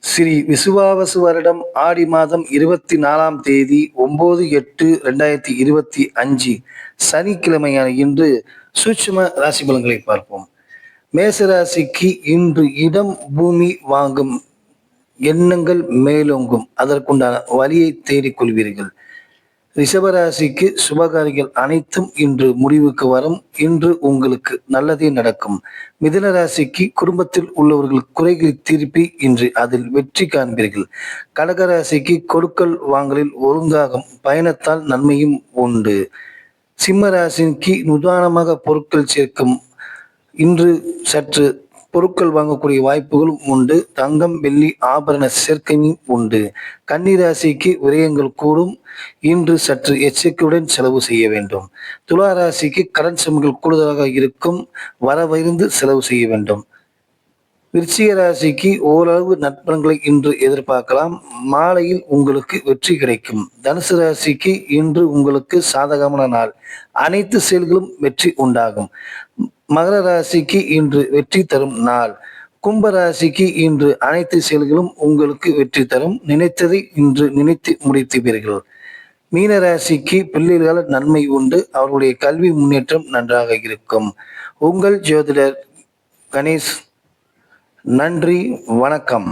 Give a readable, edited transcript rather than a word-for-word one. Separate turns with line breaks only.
ஸ்ரீ விசுவாவசு வருடம் ஆடி மாதம் 24ஆம் தேதி 9/8/2025 சனிக்கிழமையான இன்று சூட்சும ராசி பலன்களை பார்ப்போம். மேசராசிக்கு இன்று இடம் பூமி வாங்கும் எண்ணங்கள் மேலோங்கும், அதற்குண்டான வழியை தேடிக்கொள்வீர்கள். ரிஷபராசிக்கு சுபகாரிகள் அனைத்தும் இன்று முடிவுக்கு வரும். இன்று உங்களுக்கு நல்லதே நடக்கும். மிதுன ராசிக்கு குடும்பத்தில் உள்ளவர்கள் குறைகளை திருப்பி இன்று அதில் வெற்றி காண்பீர்கள். கடகராசிக்கு கொடுக்கல் வாங்கலில் ஒழுங்காகும், பயணத்தால் நன்மையும் உண்டு. சிம்ம ராசிக்கு நிதானமாக பொருட்கள் சேர்க்கும். இன்று சற்று பொருட்கள் வாங்கக்கூடிய வாய்ப்புகளும் உண்டு. தங்கம் வெள்ளி ஆபரண சேர்க்கையும் உண்டு. கன்னிராசிக்கு விரயங்கள் கூடும். இன்று சற்று எச்சரிக்கையுடன் செலவு செய்ய வேண்டும். துலா ராசிக்கு கடன் சுமைகள் கூடுதலாக இருக்கும், வரவிருந்து செலவு செய்ய வேண்டும். விருச்சிக ராசிக்கு ஓரளவு நற்பலன்களை இன்று எதிர்பார்க்கலாம். மாலையில் உங்களுக்கு வெற்றி கிடைக்கும். தனுசு ராசிக்கு இன்று உங்களுக்கு சாதகமான நாள், அனைத்து செயல்களும் வெற்றி உண்டாகும். மகர ராசிக்கு இன்று வெற்றி தரும் நாள். கும்ப ராசிக்கு இன்று அனைத்து செயல்களும் உங்களுக்கு வெற்றி தரும். நினைத்ததை இன்று நினைத்து முடித்துவீர்கள். மீன ராசிக்கு பிள்ளைகளால் நன்மை உண்டு, அவர்களுடைய கல்வி முன்னேற்றம் நன்றாக இருக்கும். உங்கள் ஜோதிடர் கணேஷ். நன்றி, வணக்கம்.